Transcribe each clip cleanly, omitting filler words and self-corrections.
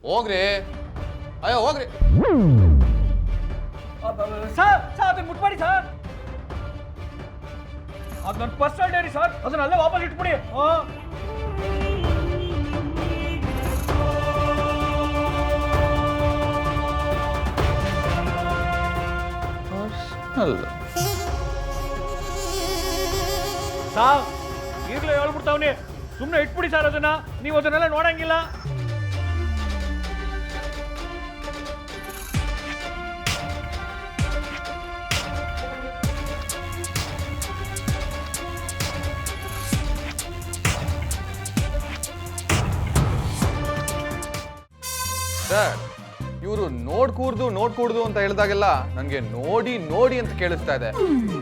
ಹೋಗ್ರಿ, ಅಯ್ಯೋ ಹೋಗ್ರಿ. ಸರ್ ಅದನ್ನ ಮುಟ್ಬೇಡಿ ಸರ್, ಅದು ನನ್ನ ಪರ್ಸನಲ್ ಡೈರಿ ಸರ್, ಅದನ್ನ ಅಲ್ಲೇ ವಾಪಸ್ ಇಟ್ಬಿಡಿ. ಸಾರ್ ಈಗಲೇ ಹೇಳ್ಬಿಡ್ತಾವ್ನಿ, ಸುಮ್ಮನೆ ಇಟ್ಬಿಡಿ ಸರ್ ಅದನ್ನ, ನೀವು ಅದನ್ನೆಲ್ಲ ನೋಡಂಗಿಲ್ಲ. ಸರ್, ಇವರು ನೋಡ್ಕೂಡ್ದು ಅಂತ ಹೇಳಿದಾಗೆಲ್ಲ ನನಗೆ ನೋಡಿ ನೋಡಿ ಅಂತ ಕೇಳಿಸ್ತಾ ಇದೆ.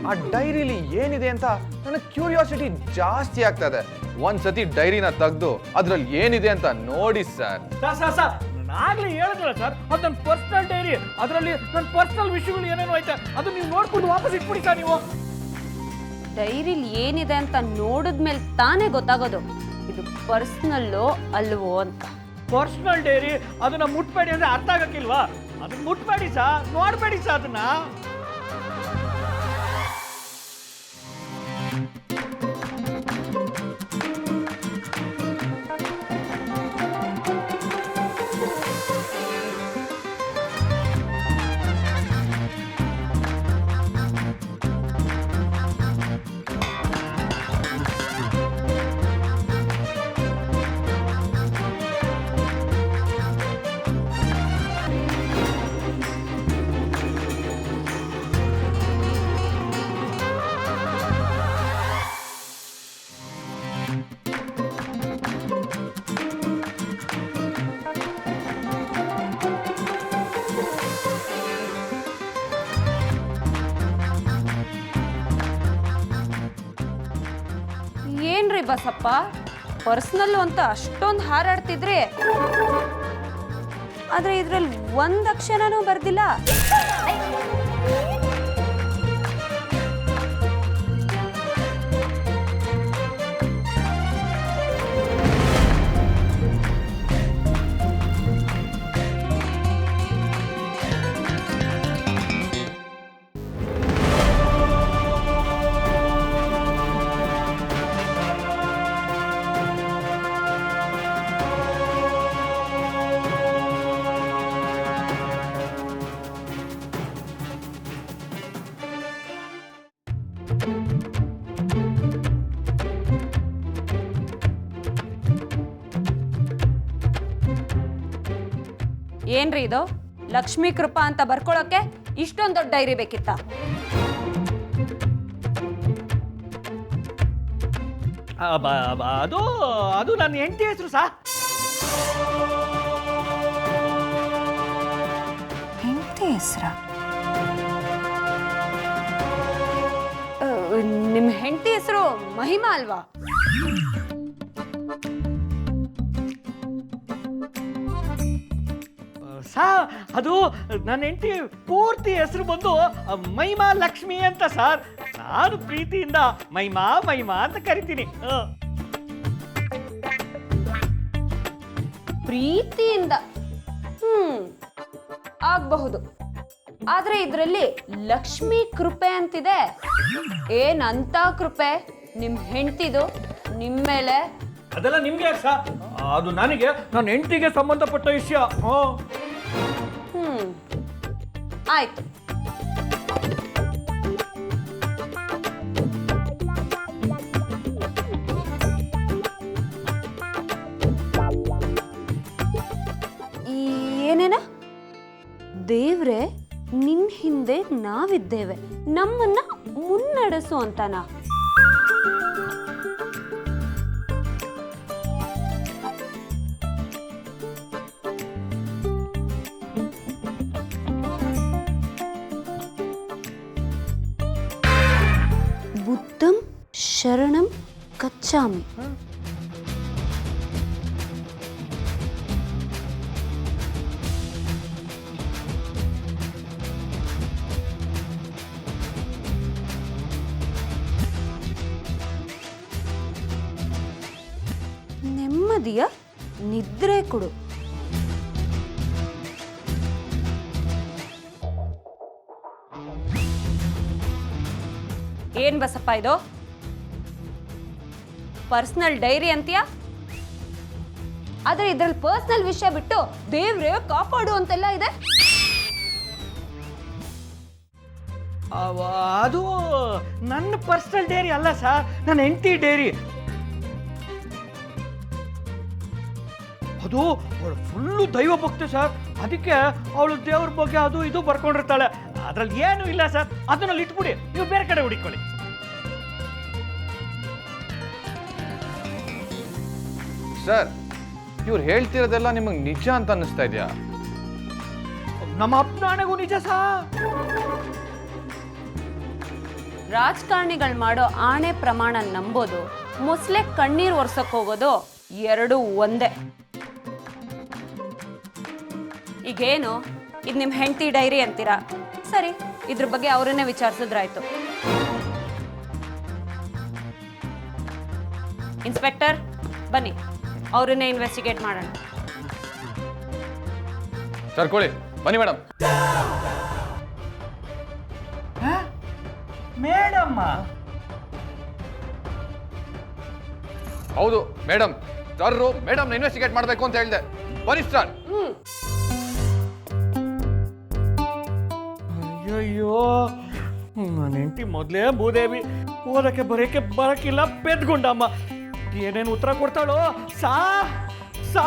ಆ ಡೈರಿಲಿ ಏನಿದೆ ಅಂತ ನನಗೆ ಕ್ಯೂರಿಯಾಸಿಟಿ ಜಾಸ್ತಿ ಆಗ್ತಾ ಇದೆ. ಒಂದ್ಸತಿ ಡೈರಿನ ತೆಗೆದು ಅದ್ರಲ್ಲಿ ಏನಿದೆ ಅಂತ ನೋಡಿ ಸರ್. ನಾಗ್ಲೇ ಹೇಳಿದ್ರಲ್ಲ ಸರ್, ಅದು ನನ್ನ ಪರ್ಸನಲ್ ಡೈರಿ, ಅದರಲ್ಲಿ ನನ್ನ ಪರ್ಸನಲ್ ವಿಷಯಗಳು ಏನೇನೋ ಐತೆ, ಅದು ನೀವು ನೋಡ್ಕೊಂಡು ವಾಪಸ್ ಇಟ್ಬಿಡಿ ಸರ್. ನೀವು ಡೈರಿಲಿ ಏನಿದೆ ಅಂತ ನೋಡಿದ್ಮೇಲೆ ತಾನೇ ಗೊತ್ತಾಗೋದು ಇದು ಪರ್ಸನಲ್ಲೋ ಅಲ್ವೋ ಅಂತ. ಪರ್ಸನಲ್ ಡೈರಿ ಅದನ್ನ ಮುಟ್ಬೇಡಿ ಅಂದ್ರೆ ಅರ್ಥ ಆಗಕ್ಕಿಲ್ವಾ? ಅದನ್ನ ಮುಟ್ಬೇಡಿ ಸಾ, ನೋಡ್ಬೇಡಿ ಸಾ ಅದನ್ನ. ಏನ್ರಿ ಬಸಪ್ಪ, ಪರ್ಸನಲ್ ಅಂತ ಅಷ್ಟೊಂದು ಹಾರಾಡ್ತಿದ್ರಿ, ಆದ್ರೆ ಇದ್ರಲ್ಲಿ ಒಂದ್ ಅಕ್ಷರನೂ ಬರ್ದಿಲ್ಲ. ಏನ್ರಿ ಇದು, ಲಕ್ಷ್ಮೀ ಕೃಪಾ ಅಂತ ಬರ್ಕೊಳಕ್ಕೆ ಇಷ್ಟೊಂದು ದೊಡ್ಡ ಡೈರಿ ಬೇಕಿತ್ತ? ಅದು ಅದು ನನ್ನ ಹೆಂಡತಿ ಹೆಸರು ಸಾ. ಹೆಂಡತಿ ಹೆಸರ? ನಿಮ್ಮ ಹೆಂಡತಿ ಹೆಸರು ಮಹಿಮಾ ಅಲ್ವಾ? ಸಾ ಅದು ನನ್ನ ಹೆಂಡತಿ ಪೂರ್ತಿ ಹೆಸರು ಬಂದು ಮಹಿಮಾ ಲಕ್ಷ್ಮಿ ಅಂತ ಸರ್. ನಾನು ಪ್ರೀತಿಯಿಂದ ಮಹಿಮಾ ಮಹಿಮಾ ಅಂತ ಕರಿತೀನಿ. ಪ್ರೀತಿಯಿಂದ ಆಗಬಹುದು, ಆದ್ರೆ ಇದರಲ್ಲಿ ಲಕ್ಷ್ಮೀ ಕೃಪೆ ಅಂತಿದೆ. ಏನಂತ ಕೃಪೆ ನಿಮ್ ಹೆಂಡತಿದು ನಿಮ್ಮೇಲೆ? ಅದೆಲ್ಲ ನಿಮ್ಗೆ ಯಾಕೆ ಸಾ, ಅದು ನನಗೆ ನನ್ನ ಹೆಂಡತಿಗೆ ಸಂಬಂಧಪಟ್ಟ ವಿಷಯ. ಆಯ್ತು. ಏನೇನ? ದೇವ್ರೆ, ನಿನ್ ಹಿಂದೆ ನಾವಿದ್ದೇವೆ, ನಮ್ಮನ್ನ ಮುನ್ನಡೆಸು ಅಂತನಾ? ಬುದ್ಧಂ ಶರಣಂ ಗಚ್ಚಾಮಿ. ನೆಮ್ಮದಿಯ ನಿದ್ರೆ ಕೊಡು. ಏನ್ ಬಸಪ್ಪ ಇದು? ಪರ್ಸನಲ್ ಡೈರಿ ಅಂತೀಯಾ? ಆದ್ರೆ ಇದ್ರಲ್ಲಿ ಪರ್ಸನಲ್ ವಿಷಯ ಬಿಟ್ಟು ದೇವ್ರೇ ಕಾಪಾಡು ಅಂತೆಲ್ಲ ಇದೆ. ಅದು ನನ್ನ ಪರ್ಸನಲ್ ಡೈರಿ ಅಲ್ಲ ಸರ್, ನನ್ನ ಹೆಂಡತಿ ಡೈರಿ. ಅದು ಅವಳು ಫುಲ್ಲು ದೈವ ಭಕ್ತಿ ಸರ್. ಅದಕ್ಕೆ ಅವಳು ದೇವ್ರ ಬಗ್ಗೆ ಅದು ಇದು ಬರ್ಕೊಂಡಿರ್ತಾಳೆ. ಅದ್ರಲ್ಲಿ ಏನೂ ಇಲ್ಲ ಸರ್, ಅದನ್ನಲ್ಲಿ ಇಟ್ಬಿಡಿ, ನೀವು ಬೇರೆ ಕಡೆ ಹುಡುಕೊಳ್ಳಿ. ಸರ್, ಇವ್ರು ಹೇಳ್ತಿರೋದೆಲ್ಲ ನಿಮಗೆ ನಿಜ ಅಂತ ಅನ್ನಿಸ್ತಾ ಇದೆಯಾ? ನಮ್ಮ ಅಪ್ಪನಾಣೆಗೂ ನಿಜ ಸರ್. ರಾಜಕಾರಣಿಗಳು ಮಾಡೋ ಆಣೆ ಪ್ರಮಾಣ ನಂಬೋದು, ಮೊಸಳೆ ಕಣ್ಣೀರು ಒರ್ಸಕ್ ಹೋಗೋದು ಎರಡೂ ಒಂದೇ. ಈಗೇನು ಇದು ನಿಮ್ಮ ಹೆಂಡತಿ ಡೈರಿ ಅಂತೀರಾ? ಸರಿ, ಇದ್ರ ಬಗ್ಗೆ ಅವರನ್ನೇ ವಿಚಾರಿಸಿದ್ರಾಯ್ತು. ಇನ್ಸ್ಪೆಕ್ಟರ್ ಬನ್ನಿ, ಅವರನ್ನೇ ಇನ್ವೆಸ್ಟಿಗೇಟ್ ಮಾಡೋಣ. ಕರ್ಕೊಳ್ಳಿ ಬನ್ನಿ ಮೇಡಮ್. ಮೇಡಮ್ಮ? ಹೌದು ಮೇಡಮ್, ಸರ್ರು ಮೇಡಮ್ನ ಇನ್ವೆಸ್ಟಿಗೇಟ್ ಮಾಡಬೇಕು ಅಂತ ಹೇಳಿದೆ. ಬನ್ನಿ ಸರ್. ಅಯ್ಯಯ್ಯೋ, ನನ್ನ ಹೆಂಡತಿ ಮೊದಲೇ ಭೂದೇವಿ, ಓದಕ್ಕೆ ಬರಕ್ಕಿಲ್ಲ, ಪೆದ್ಗುಂಡಮ್ಮ. ಏನೇನು ಉತ್ತರ ಕೊಡ್ತಾಳೋ ಸಾ ಸಾ.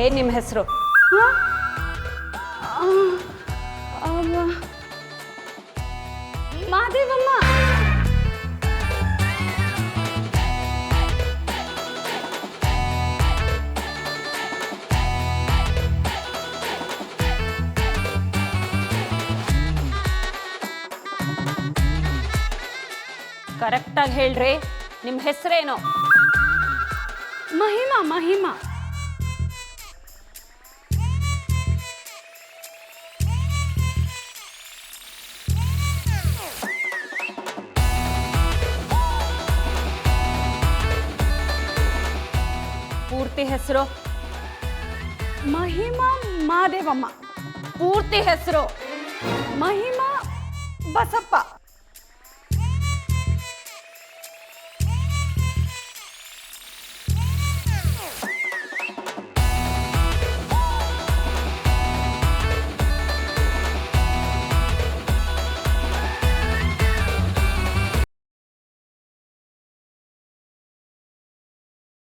ಏನ್ ನಿಮ್ಮ ಹೆಸರು? ಮಾದೇವಮ್ಮ. ಕರೆಕ್ಟಾಗಿ ಹೇಳ್ರಿ, ನಿಮ್ಮ ಹೆಸರೇನು? ಮಹಿಮಾ. ಮಹಿಮಾ. ಪೂರ್ತಿ ಹೆಸರು? ಮಹಿಮಾ ಮಾದೇವಮ್ಮ. ಪೂರ್ತಿ ಹೆಸರು? ಮಹಿಮಾ ಬಸಪ್ಪ.